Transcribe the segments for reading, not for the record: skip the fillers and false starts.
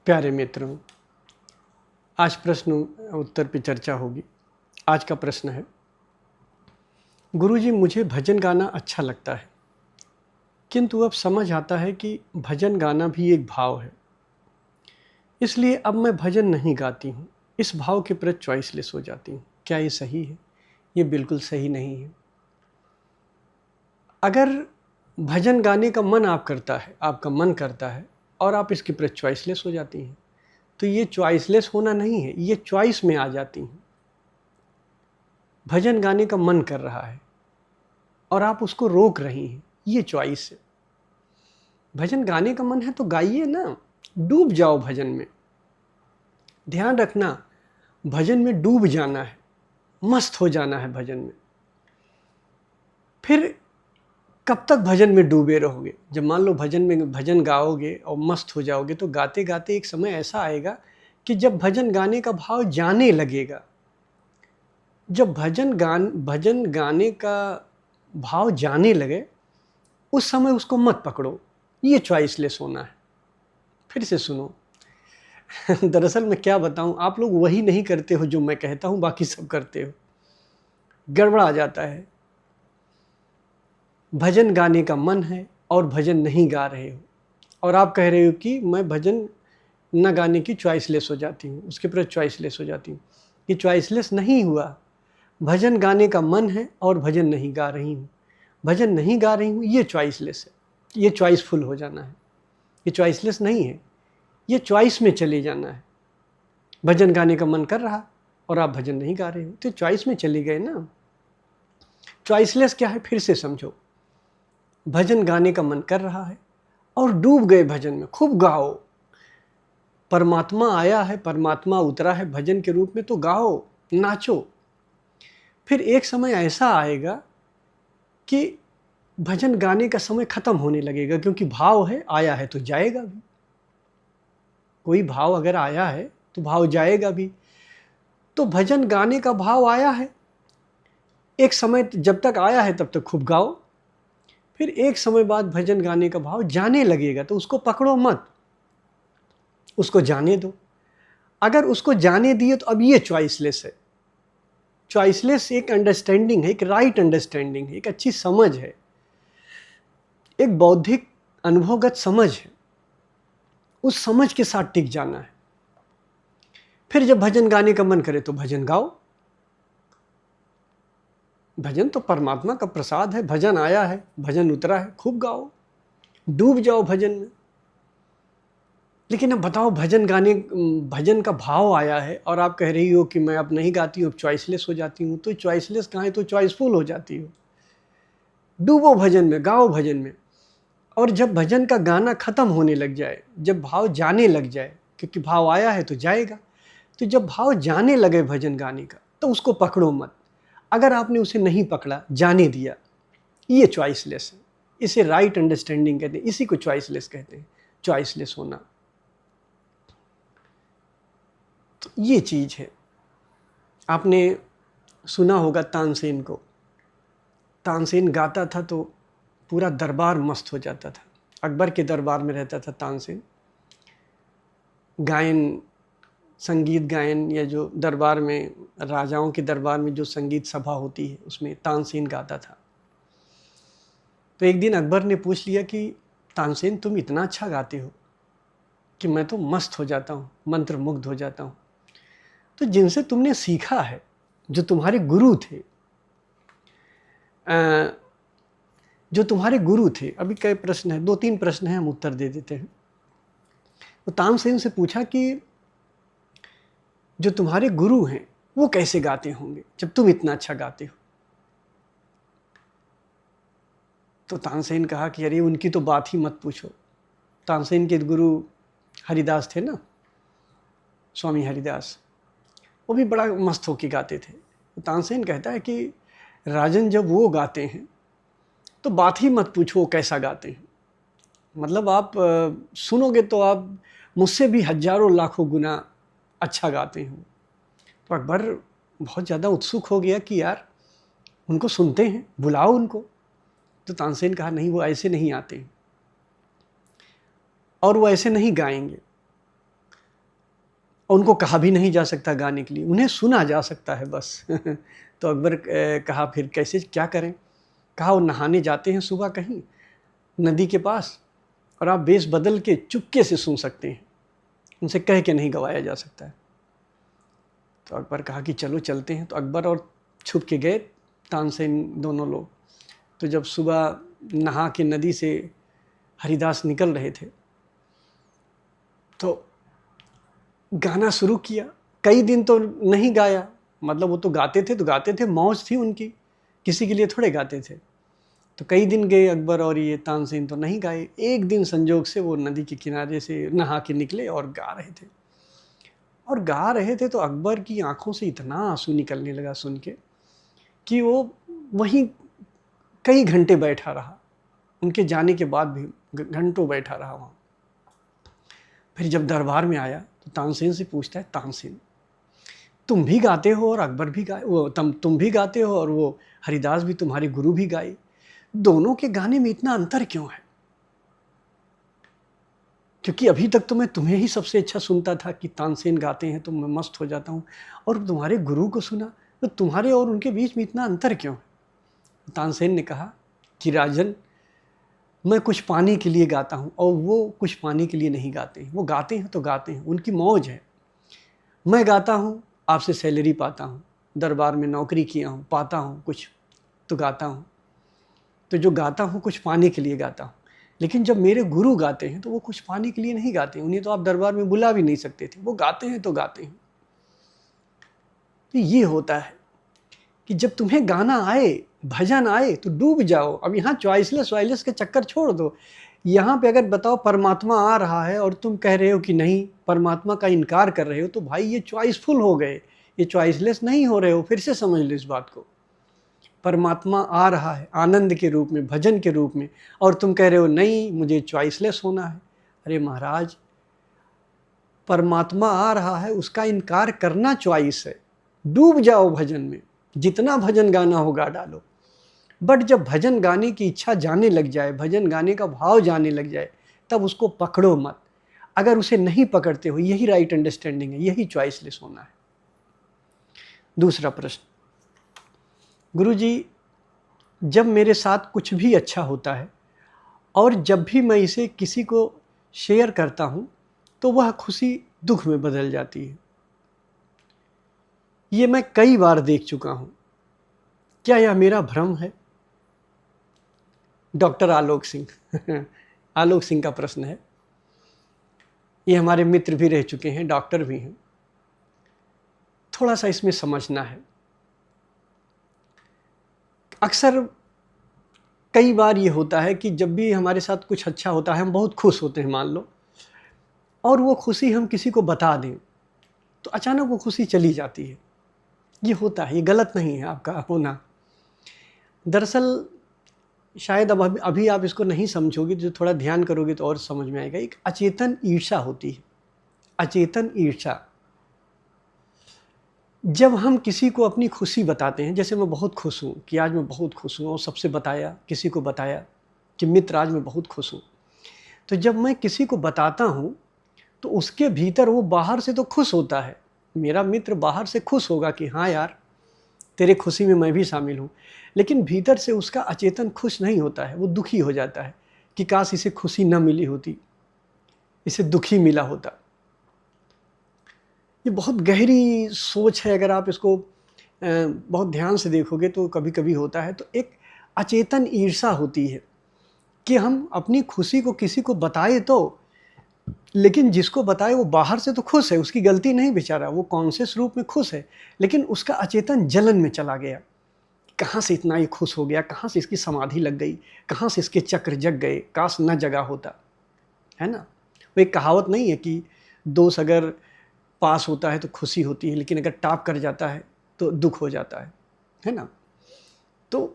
प्यारे मित्रों, आज प्रश्न उत्तर पे चर्चा होगी। आज का प्रश्न है, गुरुजी मुझे भजन गाना अच्छा लगता है, किंतु अब समझ आता है कि भजन गाना भी एक भाव है, इसलिए अब मैं भजन नहीं गाती हूँ। इस भाव के प्रति चॉइसलेस हो जाती हूँ। क्या ये सही है? ये बिल्कुल सही नहीं है। अगर भजन गाने का मन आपका मन करता है और आप इसके प्रति चॉइसलेस हो जाती हैं, तो ये चॉइसलेस होना नहीं है, ये चॉइस में आ जाती हैं। भजन गाने का मन कर रहा है और आप उसको रोक रही हैं, ये चॉइस है। भजन गाने का मन है तो गाइए ना, डूब जाओ भजन में। ध्यान रखना, भजन में डूब जाना है, मस्त हो जाना है भजन में। फिर कब तक भजन में डूबे रहोगे? जब मान लो भजन गाओगे और मस्त हो जाओगे, तो गाते गाते एक समय ऐसा आएगा कि जब भजन गाने का भाव जाने लगेगा। जब भजन गाने का भाव जाने लगे, उस समय उसको मत पकड़ो। ये चॉइसलेस होना है। फिर से सुनो। दरअसल मैं क्या बताऊं, आप लोग वही नहीं करते हो जो मैं कहता हूं, बाकी सब करते हो। गड़बड़ा जाता है। भजन गाने का मन है और भजन नहीं गा रहे हो, और आप कह रहे हो कि मैं भजन न गाने की चॉइसलेस हो जाती हूँ, उसके प्रति चॉइसलेस हो जाती हूँ। ये चॉइसलेस नहीं हुआ। भजन गाने का मन है और भजन नहीं गा रही हूँ। भजन नहीं गा रही हूँ, ये चॉइसलेस है। ये चॉइसफुल हो जाना है। ये चॉइसलेस नहीं है, ये चॉइस में चले जाना है। भजन गाने का मन कर रहा और आप भजन नहीं गा रहे हो, तो चॉइस में चले गए ना। चॉइसलेस क्या है, फिर से समझो। भजन गाने का मन कर रहा है और डूब गए भजन में, खूब गाओ। परमात्मा आया है, परमात्मा उतरा है भजन के रूप में, तो गाओ, नाचो। फिर एक समय ऐसा आएगा कि भजन गाने का समय खत्म होने लगेगा, क्योंकि भाव है, आया है तो जाएगा भी। कोई भाव अगर आया है तो भाव जाएगा भी। तो भजन गाने का भाव आया है, एक समय जब तक आया है तब तक खूब गाओ। फिर एक समय बाद भजन गाने का भाव जाने लगेगा, तो उसको पकड़ो मत, उसको जाने दो। अगर उसको जाने दिए तो अब ये चॉइसलेस है। चॉइसलेस एक अंडरस्टैंडिंग है, एक राइट अंडरस्टैंडिंग है, एक अच्छी समझ है, एक बौद्धिक अनुभवगत समझ है। उस समझ के साथ टिक जाना है। फिर जब भजन गाने का मन करे तो भजन गाओ। भजन तो परमात्मा का प्रसाद है। भजन आया है, भजन उतरा है, खूब गाओ, डूब जाओ भजन में। लेकिन अब बताओ, भजन का भाव आया है और आप कह रही हो कि मैं अब नहीं गाती हूँ, अब चॉइसलेस हो जाती हूँ। तो चॉइसलेस कहाँ है, तो चॉइसफुल हो जाती हो। डूबो भजन में, गाओ भजन में। और जब भजन का गाना खत्म होने लग जाए, जब भाव जाने लग जाए, क्योंकि भाव आया है तो जाएगा, तो जब भाव जाने लगे भजन गाने का, तो उसको पकड़ो मत। अगर आपने उसे नहीं पकड़ा, जाने दिया, ये चॉइसलेस है। इसे राइट अंडरस्टैंडिंग कहते हैं, इसी को चॉइसलेस कहते हैं, चॉइसलेस होना। तो ये चीज है। आपने सुना होगा तानसेन को। तानसेन गाता था तो पूरा दरबार मस्त हो जाता था। अकबर के दरबार में रहता था तानसेन। गायन, संगीत गायन, या जो दरबार में, राजाओं के दरबार में जो संगीत सभा होती है, उसमें तानसेन गाता था। तो एक दिन अकबर ने पूछ लिया कि तानसेन, तुम इतना अच्छा गाते हो कि मैं तो मस्त हो जाता हूँ, मंत्र मुग्ध हो जाता हूँ। तो जिनसे तुमने सीखा है, जो तुम्हारे गुरु थे, अभी कई प्रश्न हैं, 2-3 प्रश्न हैं, हम उत्तर दे देते हैं। तो तानसेन से पूछा कि जो तुम्हारे गुरु हैं वो कैसे गाते होंगे जब तुम इतना अच्छा गाते हो। तो तानसेन कहा कि अरे उनकी तो बात ही मत पूछो। तानसेन के गुरु हरिदास थे ना, स्वामी हरिदास, वो भी बड़ा मस्त होके गाते थे। तो तानसेन कहता है कि राजन, जब वो गाते हैं तो बात ही मत पूछो वो कैसा गाते हैं। मतलब आप सुनोगे तो आप मुझसे भी हजारों लाखों गुना अच्छा गाते हैं। तो अकबर बहुत ज़्यादा उत्सुक हो गया कि यार उनको सुनते हैं, बुलाओ उनको। तो तानसेन कहा, नहीं, वो ऐसे नहीं आते हैं और वो ऐसे नहीं गाएंगे। और उनको कहा भी नहीं जा सकता गाने के लिए, उन्हें सुना जा सकता है बस। तो अकबर कहा फिर कैसे क्या करें? कहा वो नहाने जाते हैं सुबह कहीं नदी के पास, और आप बेस बदल के चुपके से सुन सकते हैं, उनसे कह के नहीं गवाया जा सकता है। तो अकबर कहा कि चलो चलते हैं। तो अकबर और छुप के गए, तानसेन दोनों लोग। तो जब सुबह नहा के नदी से हरिदास निकल रहे थे तो गाना शुरू किया। कई दिन तो नहीं गाया, मतलब वो तो गाते थे, मौज थी उनकी, किसी के लिए थोड़े गाते थे। तो कई दिन गए अकबर और ये तानसेन तो नहीं गाए। एक दिन संजोग से वो नदी के किनारे से नहा के निकले और गा रहे थे। और गा रहे थे तो अकबर की आंखों से इतना आंसू निकलने लगा सुन के कि वो वहीं कई घंटे बैठा रहा, उनके जाने के बाद भी घंटों बैठा रहा वहाँ। फिर जब दरबार में आया तो तानसेन से पूछता है, तानसेन तुम भी गाते हो और अकबर भी गाए, वो तुम भी गाते हो और वो हरिदास भी तुम्हारे गुरु भी गाए, दोनों के गाने में इतना अंतर क्यों है? क्योंकि अभी तक तो मैं तुम्हें ही सबसे अच्छा सुनता था कि तानसेन गाते हैं तो मैं मस्त हो जाता हूँ, और तुम्हारे गुरु को सुना तो तुम्हारे और उनके बीच में इतना अंतर क्यों है? तानसेन ने कहा कि राजन, मैं कुछ पाने के लिए गाता हूँ और वो कुछ पाने के लिए नहीं गाते हैं। वो गाते हैं तो गाते हैं, उनकी मौज है। मैं गाता हूँ, आपसे सैलरी पाता हूँ, दरबार में नौकरी किया हूँ, पाता हूँ कुछ तो गाता हूँ। तो जो गाता हूँ कुछ पाने के लिए गाता हूँ। लेकिन जब मेरे गुरु गाते हैं तो वो कुछ पाने के लिए नहीं गाते हैं, उन्हें तो आप दरबार में बुला भी नहीं सकते थे, वो गाते हैं तो गाते हैं। तो ये होता है कि जब तुम्हें गाना आए, भजन आए तो डूब जाओ। अब यहाँ चॉइसलेस वाइसलेस के चक्कर छोड़ दो। यहाँ पे अगर बताओ परमात्मा आ रहा है और तुम कह रहे हो कि नहीं, परमात्मा का इनकार कर रहे हो, तो भाई ये चॉइसफुल हो गए, ये चॉइसलेस नहीं हो रहे हो। फिर से समझ लो इस बात को, परमात्मा आ रहा है आनंद के रूप में, भजन के रूप में, और तुम कह रहे हो नहीं मुझे चॉइसलेस होना है। अरे महाराज, परमात्मा आ रहा है, उसका इनकार करना चॉइस है। डूब जाओ भजन में, जितना भजन गाना हो गा डालो। बट जब भजन गाने की इच्छा जाने लग जाए, भजन गाने का भाव जाने लग जाए, तब उसको पकड़ो मत। अगर उसे नहीं पकड़ते हो, यही राइट अंडरस्टैंडिंग है, यही चॉइसलेस होना है। दूसरा प्रश्न, गुरुजी, जब मेरे साथ कुछ भी अच्छा होता है और जब भी मैं इसे किसी को शेयर करता हूं तो वह खुशी दुख में बदल जाती है। ये मैं कई बार देख चुका हूं, क्या यह मेरा भ्रम है? डॉक्टर आलोक सिंह आलोक सिंह का प्रश्न है। ये हमारे मित्र भी रह चुके हैं, डॉक्टर भी हैं। थोड़ा सा इसमें समझना है। अक्सर कई बार ये होता है कि जब भी हमारे साथ कुछ अच्छा होता है, हम बहुत खुश होते हैं मान लो, और वो खुशी हम किसी को बता दें तो अचानक वो खुशी चली जाती है। ये होता है, ये गलत नहीं है आपका होना। दरअसल शायद अब अभी आप इसको नहीं समझोगे, जो थोड़ा ध्यान करोगे तो और समझ में आएगा। एक अचेतन ईर्ष्या होती है, अचेतन ईर्ष्या। जब हम किसी को अपनी खुशी बताते हैं, जैसे मैं बहुत खुश हूँ कि आज मैं बहुत खुश हूँ, और सबसे बताया, किसी को बताया कि मित्र आज मैं बहुत खुश हूँ, तो जब मैं किसी को बताता हूँ तो उसके भीतर वो बाहर से तो खुश होता है, मेरा मित्र बाहर से खुश होगा कि हाँ यार तेरे खुशी में मैं भी शामिल हूँ, लेकिन भीतर से उसका अचेतन खुश नहीं होता है, वो दुखी हो जाता है कि काश इसे खुशी न मिली होती, इसे दुखी मिला होता। ये बहुत गहरी सोच है, अगर आप इसको बहुत ध्यान से देखोगे तो कभी कभी होता है। तो एक अचेतन ईर्ष्या होती है कि हम अपनी खुशी को किसी को बताए तो, लेकिन जिसको बताए वो बाहर से तो खुश है, उसकी गलती नहीं बेचारा, वो कॉन्शियस रूप में खुश है, लेकिन उसका अचेतन जलन में चला गया। कहाँ से इतना ये खुश हो गया, कहाँ से इसकी समाधि लग गई, कहाँ से इसके चक्र जग गए, काश न जगा होता, है ना। वो एक कहावत नहीं है कि दोस्त अगर पास होता है तो खुशी होती है, लेकिन अगर टॉप कर जाता है तो दुख हो जाता है ना। तो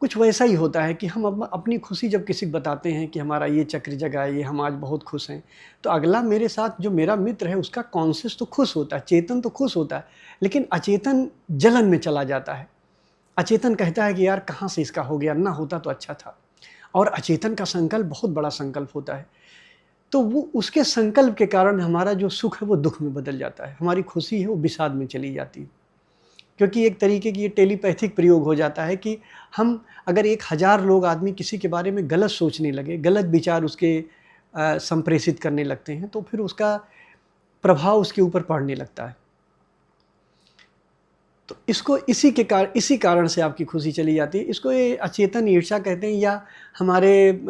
कुछ वैसा ही होता है कि हम अपनी खुशी जब किसी को बताते हैं कि हमारा ये चक्र जगा है, ये हम आज बहुत खुश हैं, तो अगला मेरे साथ जो मेरा मित्र है उसका कॉन्शियस तो खुश होता है, चेतन तो खुश होता है, लेकिन अचेतन जलन में चला जाता है। अचेतन कहता है कि यार कहाँ से इसका हो गया, ना होता तो अच्छा था। और अचेतन का संकल्प बहुत बड़ा संकल्प होता है। तो वो उसके संकल्प के कारण हमारा जो सुख है वो दुख में बदल जाता है, हमारी खुशी है वो विषाद में चली जाती है। क्योंकि एक तरीके की ये टेलीपैथिक प्रयोग हो जाता है कि हम अगर 1000 लोग आदमी किसी के बारे में गलत सोचने लगे, गलत विचार उसके संप्रेषित करने लगते हैं, तो फिर उसका प्रभाव उसके ऊपर पड़ने लगता है। तो इसको इसी कारण से आपकी खुशी चली जाती है। इसको ये अचेतन ईर्ष्या कहते हैं, या हमारे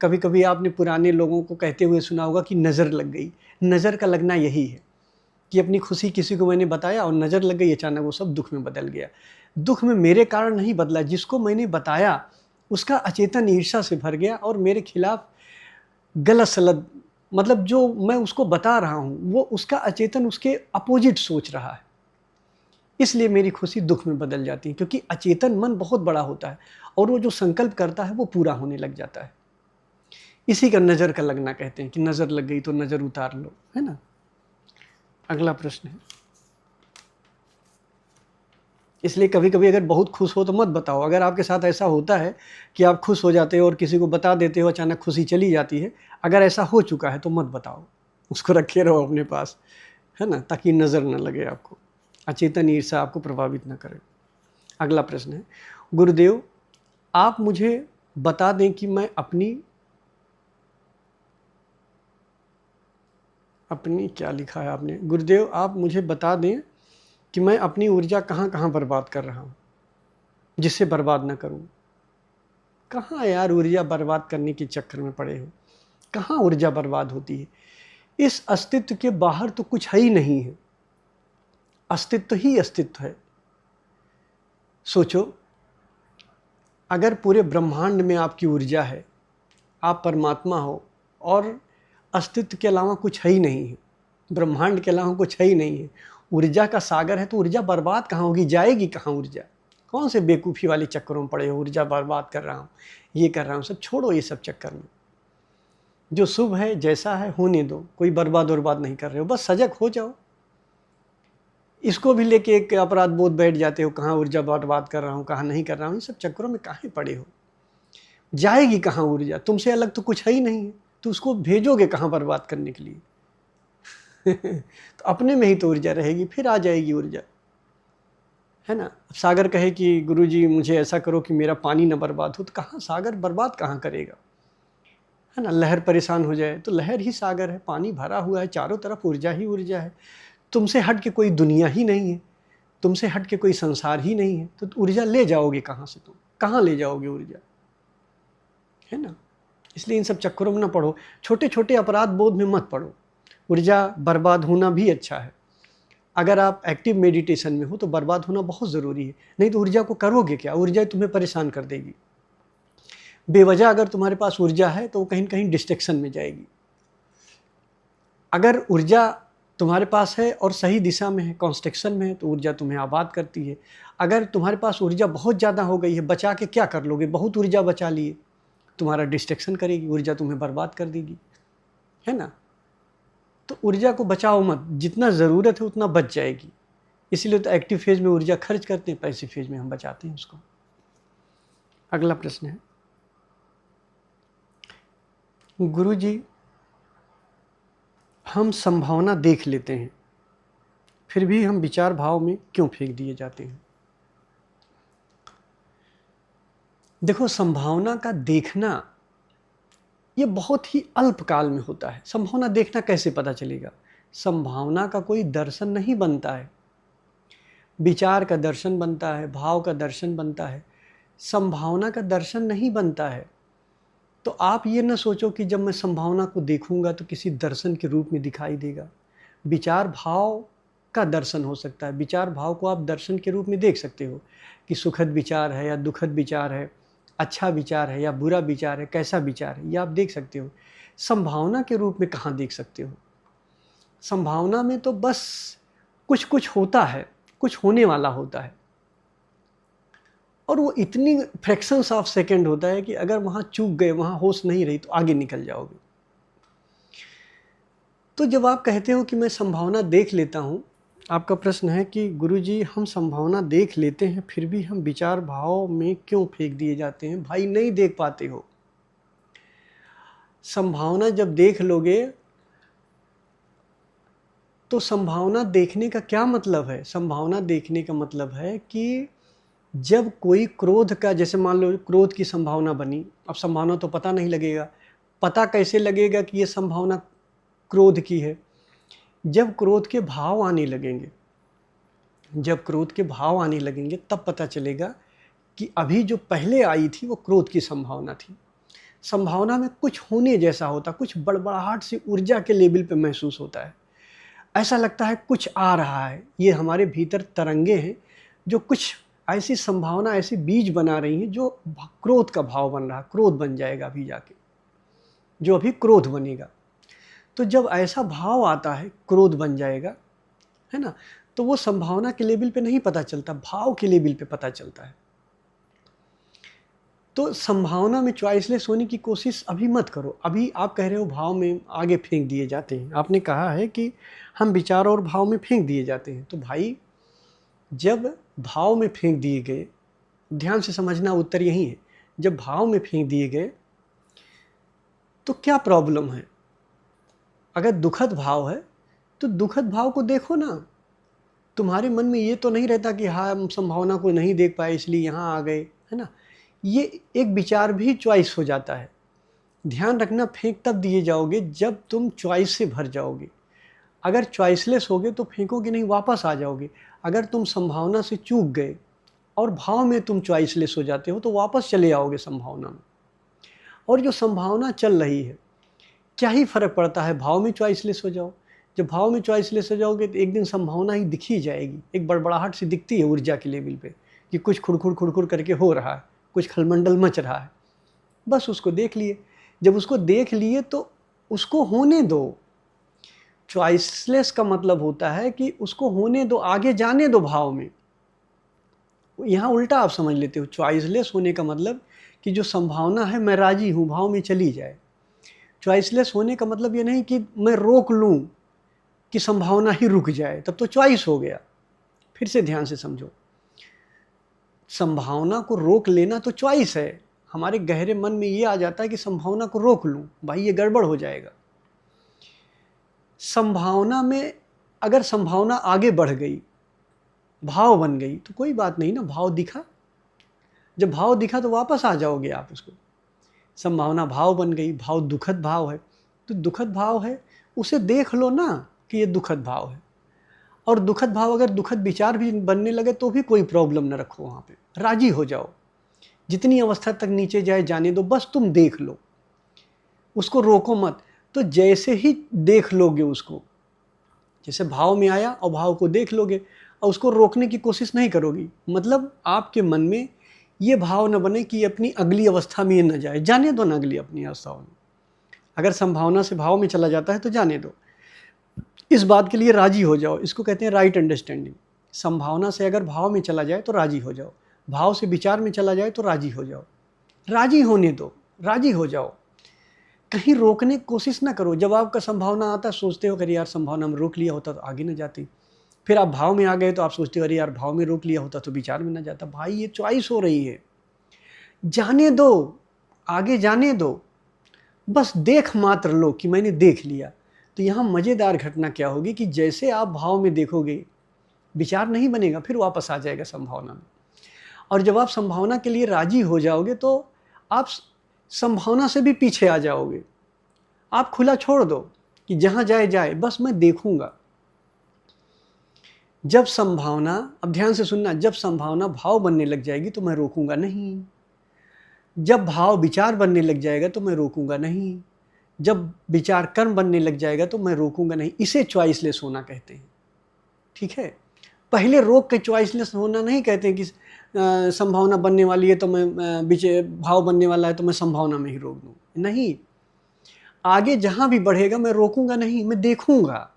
कभी कभी आपने पुराने लोगों को कहते हुए सुना होगा कि नज़र लग गई। नज़र का लगना यही है कि अपनी खुशी किसी को मैंने बताया और नज़र लग गई, अचानक वो सब दुख में बदल गया। दुख में मेरे कारण नहीं बदला, जिसको मैंने बताया उसका अचेतन ईर्ष्या से भर गया और मेरे खिलाफ गलत सलत, मतलब जो मैं उसको बता रहा हूँ वो उसका अचेतन उसके अपोजिट सोच रहा है, इसलिए मेरी खुशी दुख में बदल जाती है। क्योंकि अचेतन मन बहुत बड़ा होता है और वो जो संकल्प करता है वो पूरा होने लग जाता है। इसी का नज़र का लगना कहते हैं कि नज़र लग गई तो नज़र उतार लो, है ना। अगला प्रश्न है, इसलिए कभी कभी अगर बहुत खुश हो तो मत बताओ। अगर आपके साथ ऐसा होता है कि आप खुश हो जाते हो और किसी को बता देते हो, अचानक खुशी चली जाती है, अगर ऐसा हो चुका है तो मत बताओ, उसको रखे रहो अपने पास, है ना, ताकि नज़र न लगे आपको, अचेतन ईर्ष्या आपको प्रभावित न करे। अगला प्रश्न है, गुरुदेव आप मुझे बता दें कि मैं अपनी क्या लिखा है आपने, गुरुदेव आप मुझे बता दें कि मैं अपनी ऊर्जा कहाँ कहाँ बर्बाद कर रहा हूँ जिससे बर्बाद न करूँ। कहाँ यार ऊर्जा बर्बाद करने के चक्कर में पड़े हो, कहाँ ऊर्जा बर्बाद होती है। इस अस्तित्व के बाहर तो कुछ है ही नहीं है, अस्तित्व ही अस्तित्व है। सोचो, अगर पूरे ब्रह्मांड में आपकी ऊर्जा है, आप परमात्मा हो और अस्तित्व के अलावा कुछ है ही नहीं है, ब्रह्मांड के अलावा कुछ है ही नहीं है, ऊर्जा का सागर है, तो ऊर्जा बर्बाद कहाँ होगी, जाएगी कहाँ ऊर्जा। कौन से बेवकूफ़ी वाले चक्करों में पड़े हो, ऊर्जा बर्बाद कर रहा हूँ, ये कर रहा हूँ, सब छोड़ो ये सब चक्कर में। जो शुभ है जैसा है होने दो, कोई बर्बाद नहीं कर रहे हो, बस सजग हो जाओ। इसको भी लेके एक अपराध बोध बैठ जाते हो, कहाँ ऊर्जा बर्बाद कर रहा हूँ, कहाँ नहीं कर रहा हूँ, इन सब चक्करों में काहे पड़े हो। जाएगी कहाँ ऊर्जा, तुमसे अलग तो कुछ है ही नहीं है, तो उसको भेजोगे कहाँ बर्बाद करने के लिए। तो अपने में ही तो ऊर्जा रहेगी, फिर आ जाएगी ऊर्जा, है ना। सागर कहे कि गुरुजी मुझे ऐसा करो कि मेरा पानी न बर्बाद हो, तो कहाँ सागर बर्बाद कहाँ करेगा, है ना। लहर परेशान हो जाए तो लहर ही सागर है, पानी भरा हुआ है, चारों तरफ ऊर्जा ही ऊर्जा है। तुमसे हट के कोई दुनिया ही नहीं है, तुमसे हट के कोई संसार ही नहीं है, तो ऊर्जा ले जाओगे कहाँ से, तुम कहाँ ले जाओगे ऊर्जा, है ना। इसलिए इन सब चक्करों में ना पढ़ो, छोटे छोटे अपराध बोध में मत पढ़ो। ऊर्जा बर्बाद होना भी अच्छा है, अगर आप एक्टिव मेडिटेशन में हो तो बर्बाद होना बहुत ज़रूरी है, नहीं तो ऊर्जा को करोगे क्या, ऊर्जा तुम्हें परेशान कर देगी। बेवजह अगर तुम्हारे पास ऊर्जा है तो वो कहीं कहीं डिस्ट्रैक्शन में जाएगी। अगर ऊर्जा तुम्हारे पास है और सही दिशा में है, कंस्ट्रक्शन में है, तो ऊर्जा तुम्हें आबाद करती है। अगर तुम्हारे पास ऊर्जा बहुत ज़्यादा हो गई है, बचा के क्या कर लोगे, बहुत ऊर्जा बचा लिए, तुम्हारा डिस्ट्रैक्शन करेगी, ऊर्जा तुम्हें बर्बाद कर देगी, है ना। तो ऊर्जा को बचाओ मत, जितना ज़रूरत है उतना बच जाएगी। इसीलिए तो एक्टिव फेज में ऊर्जा खर्च करते हैं, पैसिव फेज में हम बचाते हैं उसको। अगला प्रश्न है, गुरुजी हम संभावना देख लेते हैं फिर भी हम विचार भाव में क्यों फेंक दिए जाते हैं। देखो, संभावना का देखना ये बहुत ही अल्पकाल में होता है। संभावना देखना कैसे पता चलेगा, संभावना का कोई दर्शन नहीं बनता है, विचार का दर्शन बनता है, भाव का दर्शन बनता है, संभावना का दर्शन नहीं बनता है। तो आप ये न सोचो कि जब मैं संभावना को देखूंगा तो किसी दर्शन के रूप में दिखाई देगा। विचार भाव का दर्शन हो सकता है, विचार भाव को आप दर्शन के रूप में देख सकते हो कि सुखद विचार है या दुखद विचार है, अच्छा विचार है या बुरा विचार है, कैसा विचार है, ये आप देख सकते हो। संभावना के रूप में कहाँ देख सकते हो। संभावना में तो बस कुछ कुछ होता है, कुछ होने वाला होता है, और वो इतनी फ्रैक्शंस ऑफ सेकंड होता है कि अगर वहाँ चूक गए, वहाँ होश नहीं रही, तो आगे निकल जाओगे। तो जब आप कहते हो कि मैं संभावना देख लेता हूँ, आपका प्रश्न है कि गुरुजी हम संभावना देख लेते हैं फिर भी हम विचार भाव में क्यों फेंक दिए जाते हैं। भाई नहीं देख पाते हो। संभावना जब देख लोगे तो संभावना देखने का क्या मतलब है? संभावना देखने का मतलब है कि जब कोई क्रोध का, जैसे मान लो क्रोध की संभावना बनी, अब संभावना तो पता नहीं लगेगा, पता कैसे लगेगा कि ये संभावना क्रोध की है? जब क्रोध के भाव आने लगेंगे, जब क्रोध के भाव आने लगेंगे तब पता चलेगा कि अभी जो पहले आई थी वो क्रोध की संभावना थी। संभावना में कुछ होने जैसा होता, कुछ बड़बड़ाहट सी ऊर्जा के लेवल पे महसूस होता है। ऐसा लगता है कुछ आ रहा है, ये हमारे भीतर तरंगे हैं जो कुछ ऐसी संभावना, ऐसी बीज बना रही हैं जो क्रोध का भाव बन रहा है, क्रोध बन जाएगा अभी जाके, जो अभी क्रोध बनेगा। तो जब ऐसा भाव आता है, क्रोध बन जाएगा, है ना, तो वो संभावना के लेवल पे नहीं पता चलता, भाव के लेवल पे पता चलता है। तो संभावना में चॉइसलेस होने की कोशिश अभी मत करो। अभी आप कह रहे हो भाव में आगे फेंक दिए जाते हैं, आपने कहा है कि हम विचार और भाव में फेंक दिए जाते हैं। तो भाई जब भाव में फेंक दिए गए, ध्यान से समझना, उत्तर यही है, जब भाव में फेंक दिए गए तो क्या प्रॉब्लम है? अगर दुखद भाव है तो दुखद भाव को देखो ना। तुम्हारे मन में ये तो नहीं रहता कि हाँ हम संभावना को नहीं देख पाए इसलिए यहाँ आ गए, है ना। ये एक विचार भी चॉइस हो जाता है। ध्यान रखना, फेंक तब दिए जाओगे जब तुम चॉइस से भर जाओगे। अगर चॉइसलेस होगे तो फेंकोगे नहीं, वापस आ जाओगे। अगर तुम संभावना से चूक गए और भाव में तुम चॉइसलेस हो जाते हो तो वापस चले आओगे संभावना में। और जो संभावना चल रही है, क्या ही फर्क पड़ता है, भाव में चॉइसलेस हो जाओ। जब भाव में चॉइसलेस हो जाओगे तो एक दिन संभावना ही दिखी जाएगी, एक बड़बड़ाहट सी दिखती है ऊर्जा के लेवल पे कि कुछ खुड़खुड़ करके हो रहा है, कुछ खलमंडल मच रहा है। बस उसको देख लिए। जब उसको देख लिए तो उसको होने दो। चॉइसलेस का मतलब होता है कि उसको होने दो, आगे जाने दो भाव में। यहाँ उल्टा आप समझ लेते हो, चॉइसलेस होने का मतलब कि जो संभावना है मैं राजी हूँ भाव में चली जाए। चॉइसलेस होने का मतलब ये नहीं कि मैं रोक लूँ कि संभावना ही रुक जाए, तब तो चॉइस हो गया। फिर से ध्यान से समझो, संभावना को रोक लेना तो चॉइस है। हमारे गहरे मन में ये आ जाता है कि संभावना को रोक लूँ, भाई ये गड़बड़ हो जाएगा। संभावना में अगर संभावना आगे बढ़ गई, भाव बन गई तो कोई बात नहीं ना, भाव दिखा, जब भाव दिखा तो वापस आ जाओगे आप उसको। संभावना भाव बन गई, भाव दुखद भाव है तो दुखद भाव है, उसे देख लो ना कि ये दुखद भाव है। और दुखद भाव अगर दुखद विचार भी बनने लगे तो भी कोई प्रॉब्लम न रखो, वहाँ पे राजी हो जाओ। जितनी अवस्था तक नीचे जाए जाने दो, बस तुम देख लो, उसको रोको मत। तो जैसे ही देख लोगे उसको, जैसे भाव में आया और भाव को देख लोगे और उसको रोकने की कोशिश नहीं करोगी, मतलब आपके मन में ये भाव न बने कि अपनी अगली अवस्था में ये न जाए, जाने दो ना अगली अपनी अवस्थाओं में। अगर संभावना से भाव में चला जाता है तो जाने दो, इस बात के लिए राजी हो जाओ। इसको कहते हैं राइट अंडरस्टैंडिंग। संभावना से अगर भाव में चला जाए तो राजी हो जाओ, भाव से विचार में चला जाए तो राजी हो जाओ। राजी होने दो, राजी हो जाओ, कहीं रोकने की कोशिश ना करो। जब आपका संभावना आता है सोचते हो कि यार संभावना में रोक लिया होता तो आगे न जाती, फिर आप भाव में आ गए तो आप सोचते हो अरे यार भाव में रोक लिया होता तो विचार में ना जाता। भाई ये चॉइस हो रही है, जाने दो, आगे जाने दो, बस देख मात्र लो कि मैंने देख लिया। तो यहाँ मज़ेदार घटना क्या होगी कि जैसे आप भाव में देखोगे, विचार नहीं बनेगा, फिर वापस आ जाएगा संभावना में। और जब आप संभावना के लिए राजी हो जाओगे तो आप संभावना से भी पीछे आ जाओगे। आप खुला छोड़ दो कि जहाँ जाए जाए, बस मैं देखूंगा। जब संभावना, अब ध्यान से सुनना, जब संभावना भाव बनने लग जाएगी तो मैं रोकूंगा नहीं। जब भाव विचार बनने लग जाएगा तो मैं रोकूंगा नहीं। जब विचार कर्म बनने लग जाएगा तो मैं रोकूंगा नहीं। इसे चॉइसलेस होना कहते हैं, ठीक है। पहले रोक के चॉइसलेस होना नहीं कहते हैं कि संभावना बनने वाली है तो मैं भाव बनने वाला है तो मैं संभावना में ही रोक दूँ, नहीं। आगे जहाँ भी बढ़ेगा मैं रोकूंगा नहीं, मैं देखूंगा,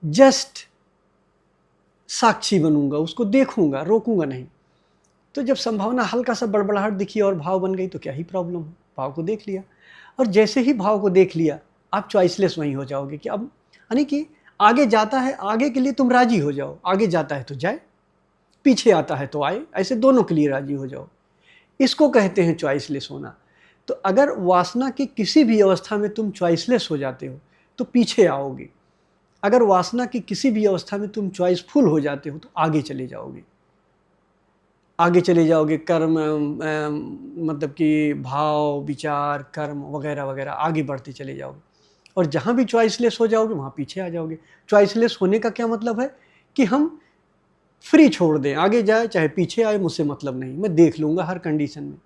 जस्ट साक्षी बनूंगा, उसको देखूंगा, रोकूंगा नहीं। तो जब संभावना हल्का सा बड़बड़ाहट दिखी और भाव बन गई तो क्या ही प्रॉब्लम है, भाव को देख लिया। और जैसे ही भाव को देख लिया आप चॉइसलेस वहीं हो जाओगे कि अब, यानी कि आगे जाता है, आगे के लिए तुम राजी हो जाओ। आगे जाता है तो जाए, पीछे आता है तो आए, ऐसे दोनों के लिए राजी हो जाओ। इसको कहते हैं चॉइसलेस होना। तो अगर वासना की किसी भी अवस्था में तुम चॉइसलेस हो जाते हो तो पीछे आओगे, अगर वासना की किसी भी अवस्था में तुम चॉइसफुल हो जाते हो तो आगे चले जाओगे, आगे चले जाओगे। कर्म मतलब कि भाव, विचार, कर्म वगैरह वगैरह आगे बढ़ते चले जाओगे। और जहाँ भी चॉइसलेस हो जाओगे वहाँ पीछे आ जाओगे। चॉइसलेस होने का क्या मतलब है कि हम फ्री छोड़ दें, आगे जाए चाहे पीछे आए मुझसे मतलब नहीं, मैं देख लूँगा हर कंडीशन में।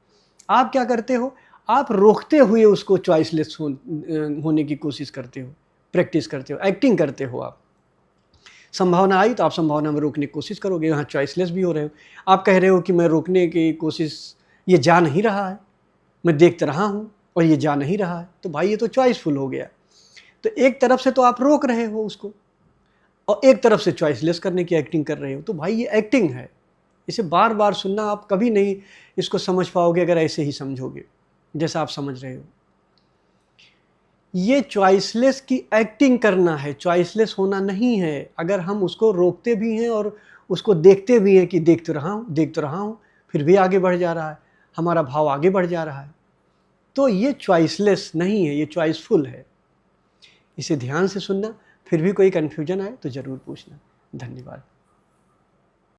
आप क्या करते हो, आप रोकते हुए उसको चॉइसलेस होने की कोशिश करते हो, प्रैक्टिस करते हो, एक्टिंग करते हो। आप संभावना आई तो आप संभावना में रोकने की कोशिश करोगे, यहाँ चॉइसलेस भी हो रहे हो। आप कह रहे हो कि मैं रोकने की कोशिश, ये जा नहीं रहा है, मैं देखते रहा हूँ और ये जा नहीं रहा है, तो भाई ये तो चॉइसफुल हो गया। तो एक तरफ से तो आप रोक रहे हो उसको और एक तरफ से चॉइसलेस करने की एक्टिंग कर रहे हो, तो भाई ये एक्टिंग है। इसे बार बार सुनना, आप कभी नहीं इसको समझ पाओगे अगर ऐसे ही समझोगे जैसा आप समझ रहे हो। ये चॉइसलेस की एक्टिंग करना है, चॉइसलेस होना नहीं है। अगर हम उसको रोकते भी हैं और उसको देखते भी हैं कि देख तो रहा हूँ, फिर भी आगे बढ़ जा रहा है, हमारा भाव आगे बढ़ जा रहा है, तो ये चॉइसलेस नहीं है, ये चॉइसफुल है। इसे ध्यान से सुनना। फिर भी कोई कन्फ्यूजन आए तो ज़रूर पूछना। धन्यवाद।